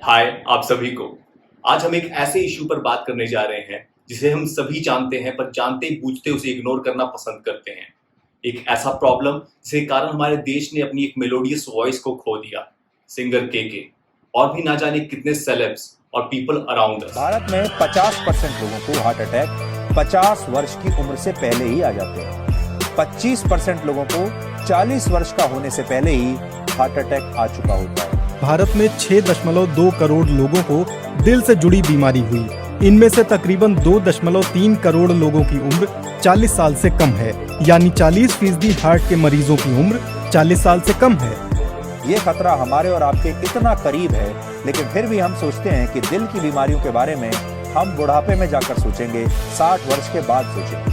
हाय आप सभी को। आज हम एक ऐसे इशू पर बात करने जा रहे हैं जिसे हम सभी जानते हैं, पर जानते बूझते उसे इग्नोर करना पसंद करते हैं। एक ऐसा प्रॉब्लम जिसके कारण हमारे देश ने अपनी एक मेलोडियस वॉइस को खो दिया, सिंगर के और भी ना जाने कितने सेलेब्स और पीपल अराउंड अस। भारत में 50% लोगों को हार्ट अटैक 50 वर्ष की उम्र से पहले ही आ जाते हैं। 25% लोगों को 40 वर्ष का होने से पहले ही हार्ट अटैक आ चुका होता है। भारत में 6.2 करोड़ लोगों को दिल से जुड़ी बीमारी हुई। इनमें से तकरीबन 2.3 करोड़ लोगों की उम्र 40 साल से कम है, यानी 40% हार्ट के मरीजों की उम्र 40 साल से कम है। ये खतरा हमारे और आपके इतना करीब है, लेकिन फिर भी हम सोचते हैं कि दिल की बीमारियों के बारे में हम बुढ़ापे में जाकर सोचेंगे, 60 वर्ष के बाद सोचेंगे।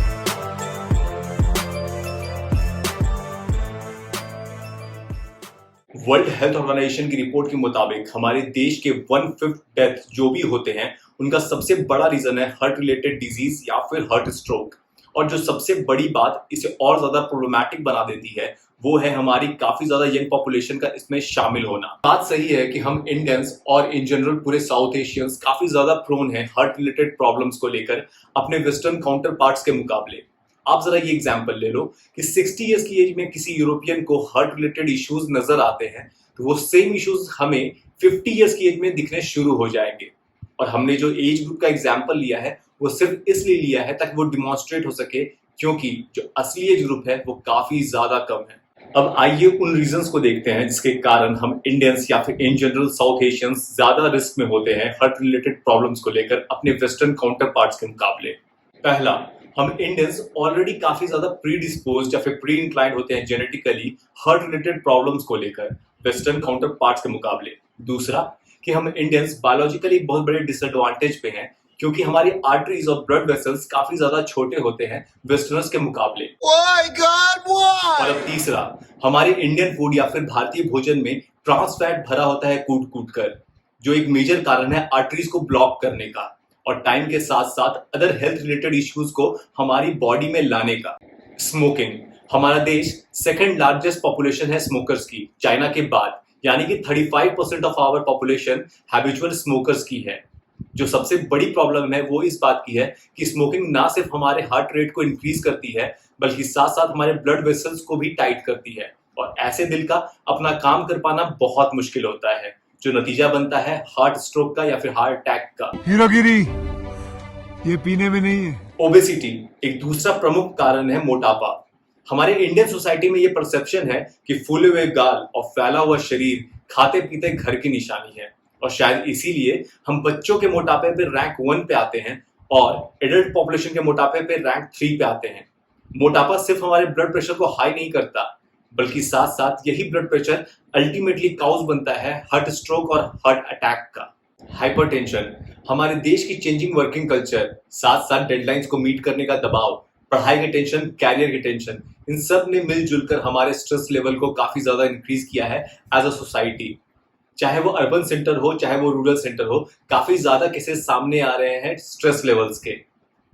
वर्ल्ड हेल्थ ऑर्गेनाइजेशन की रिपोर्ट के मुताबिक हमारे देश के 1/5 डेथ जो भी होते हैं उनका सबसे बड़ा रीजन है हार्ट रिलेटेड डिजीज या फिर हार्ट स्ट्रोक। और जो सबसे बड़ी बात इसे और ज्यादा प्रॉब्लमैटिक बना देती है वो है हमारी काफी ज्यादा यंग पॉपुलेशन का इसमें शामिल होना। बात सही है कि हम इंडियंस और इन जनरल पूरे साउथ एशियंस काफी ज्यादा प्रोन है हार्ट रिलेटेड प्रॉब्लम्स को लेकर अपने वेस्टर्न काउंटर पार्ट्स के मुकाबले। आप जरा ये एग्जांपल ले लो कि 60 इयर्स की एज में किसी यूरोपियन को हार्ट रिलेटेड इश्यूज नजर आते हैं तो वो सेम इश्यूज हमें 50 इयर्स की एज में दिखने शुरू हो जाएंगे। और हमने जो एज ग्रुप का एग्जांपल लिया है वो सिर्फ इसलिए लिया है ताकि वो डिमॉन्स्ट्रेट हो सके, क्योंकि जो असली एज ग्रुप है वो काफी ज्यादा कम है। अब आइए उन रीजंस को देखते हैं जिसके कारण हम इंडियंस या फिर इन जनरल साउथ एशियंस ज्यादा रिस्क में होते हैं हार्ट रिलेटेड प्रॉब्लम्स को लेकर अपने वेस्टर्न काउंटर पार्ट्स के मुकाबले। पहला, हम इंडियंस ऑलरेडी काफी ज्यादा प्री डिस्पोज या फिर प्री इंक्लाइंड होते हैं जेनेटिकली हार्ट रिलेटेड प्रॉब्लम्स को लेकर वेस्टर्न काउंटर पार्ट्स के मुकाबले। दूसरा, कि हम इंडियंस बायोलॉजिकली बहुत बड़े डिसएडवांटेज पे हैं क्योंकि हमारी आर्टरीज और ब्लड वेसल्स काफी ज्यादा छोटे होते हैं वेस्टर्नर्स के मुकाबले। और अब तीसरा, हमारे इंडियन फूड या फिर भारतीय भोजन में ट्रांस फैट भरा होता है कूट कूट कर, जो एक मेजर कारण है आर्टरीज को ब्लॉक करने का और टाइम के साथ साथ अदर हेल्थ रिलेटेड इश्यूज को हमारी बॉडी में लाने का। स्मोकिंग, हमारा देश सेकंड लार्जेस्ट पॉपुलेशन है स्मोकर्स की चाइना के बाद, यानी कि 35% of our population habitual smokers की है। जो सबसे बड़ी प्रॉब्लम है वो इस बात की है कि स्मोकिंग ना सिर्फ हमारे हार्ट रेट को इंक्रीज करती है बल्कि साथ साथ हमारे ब्लड वेसल्स को भी टाइट करती है और ऐसे दिल का अपना काम कर पाना बहुत मुश्किल होता है, जो नतीजा बनता है हार्ट स्ट्रोक का या फिर हार्ट अटैक का। हीरोगिरी ये पीने में नहीं है। ओबेसिटी एक दूसरा प्रमुख कारण है मोटापा। हमारे इंडियन सोसाइटी में ये परसेप्शन है कि फूले हुए गाल और फैला हुआ शरीर खाते पीते घर की निशानी है और शायद इसीलिए हम बच्चों के मोटापे पे रैंक 1 पे आते हैं और एडल्ट पॉपुलेशन के मोटापे पे रैंक 3 पे आते हैं। मोटापा सिर्फ हमारे ब्लड प्रेशर को हाई नहीं करता बल्कि साथ साथ यही ब्लड प्रेशर अल्टीमेटली काउज बनता है हार्ट स्ट्रोक और हार्ट अटैक का। हाइपरटेंशन, हमारे देश की चेंजिंग वर्किंग कल्चर, साथ साथ डेडलाइंस को मीट करने का दबाव, पढ़ाई के टेंशन, कैरियर के टेंशन, इन सब ने मिलजुल कर हमारे स्ट्रेस लेवल को काफी ज्यादा इंक्रीज किया है एज अ सोसाइटी। चाहे वो अर्बन सेंटर हो चाहे वो रूरल सेंटर हो, काफी ज्यादा केसेस सामने आ रहे हैं स्ट्रेस लेवल्स के।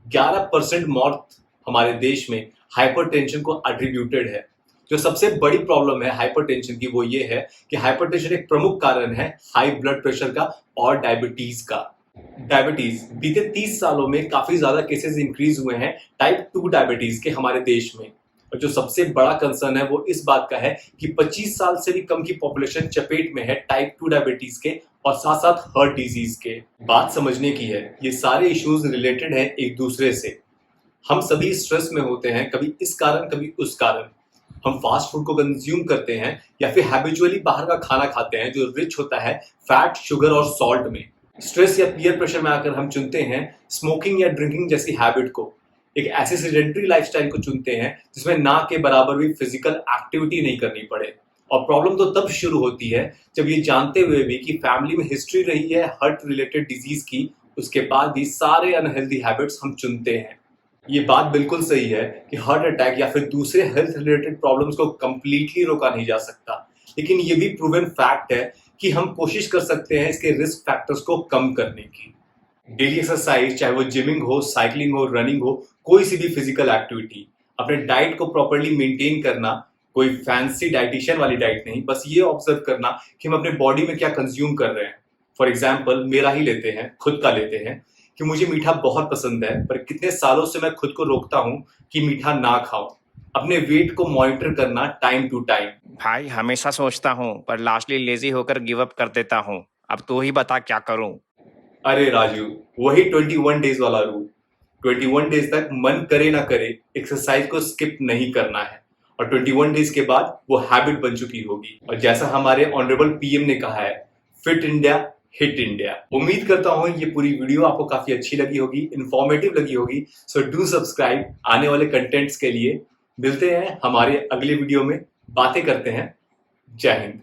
11% मौत हमारे देश में हाइपरटेंशन को एट्रीब्यूटेड है। जो सबसे बड़ी प्रॉब्लम है हाइपरटेंशन की वो ये है कि हाइपरटेंशन एक प्रमुख कारण है हाई ब्लड प्रेशर का और डायबिटीज का। डायबिटीज बीते 30 सालों में काफी ज्यादा केसेस इंक्रीज हुए हैं टाइप 2 डायबिटीज के हमारे देश में। और जो सबसे बड़ा कंसर्न है वो इस बात का है कि 25 साल से भी कम की पॉपुलेशन चपेट में है टाइप 2 डायबिटीज के और साथ साथ हार्ट डिजीज के। बात समझने की है, ये सारे इश्यूज रिलेटेड हैं एक दूसरे से। हम सभी स्ट्रेस में होते हैं, कभी इस कारण कभी उस कारण। हम फास्ट फूड को कंज्यूम करते हैं या फिर हैबिचुअली बाहर का खाना खाते हैं जो रिच होता है फैट, शुगर और सॉल्ट में। स्ट्रेस या पीयर प्रेशर में आकर हम चुनते हैं स्मोकिंग या ड्रिंकिंग जैसी हैबिट को, एक ऐसे सेडेंटरी लाइफस्टाइल को चुनते हैं जिसमें ना के बराबर भी फिजिकल एक्टिविटी नहीं करनी पड़े। और प्रॉब्लम तो तब शुरू होती है जब ये जानते हुए भी कि फैमिली में हिस्ट्री रही है हार्ट रिलेटेड डिजीज की, उसके बाद भी सारे अनहेल्दी हैबिट्स हम चुनते हैं। ये बात बिल्कुल सही है कि हार्ट अटैक या फिर दूसरे हेल्थ रिलेटेड प्रॉब्लम्स को कंप्लीटली रोका नहीं जा सकता, लेकिन ये भी प्रूवन फैक्ट है कि हम कोशिश कर सकते हैं इसके रिस्क फैक्टर्स को कम करने की। डेली एक्सरसाइज, चाहे वो जिमिंग हो, साइकिलिंग हो, रनिंग हो, कोई सी भी फिजिकल एक्टिविटी, अपने डाइट को प्रॉपर्ली मेंटेन करना, कोई फैंसी डाइटिशियन वाली डाइट नहीं, बस ये ऑब्जर्व करना कि हम अपने बॉडी में क्या कंज्यूम कर रहे हैं। फॉर एग्जाम्पल मेरा ही लेते हैं, खुद का लेते हैं कि मुझे मीठा बहुत पसंद है, पर कितने सालों से मैं खुद को रोकता हूँ कि मीठा ना खाऊं। अपने वेट को मॉनिटर करना टाइम टू टाइम। भाई हमेशा सोचता हूँ पर लास्टली लेजी होकर गिव अप कर देता हूँ। अब तू ही बता क्या करूँ। अरे राजू, वही 21 डेज वाला रूल। 21 डेज तक मन करे ना करे एक्सरसाइज को स्किप नहीं करना है, और 21 डेज के बाद वो हैबिट बन चुकी होगी। और जैसा हमारे ऑनरेबल पीएम ने कहा है, फिट इंडिया हिट इंडिया। उम्मीद करता हूँ ये पूरी वीडियो आपको काफी अच्छी लगी होगी, इंफॉर्मेटिव लगी होगी। सो डू सब्सक्राइब आने वाले कंटेंट्स के लिए। मिलते हैं हमारे अगले वीडियो में, बातें करते हैं। जय हिंद।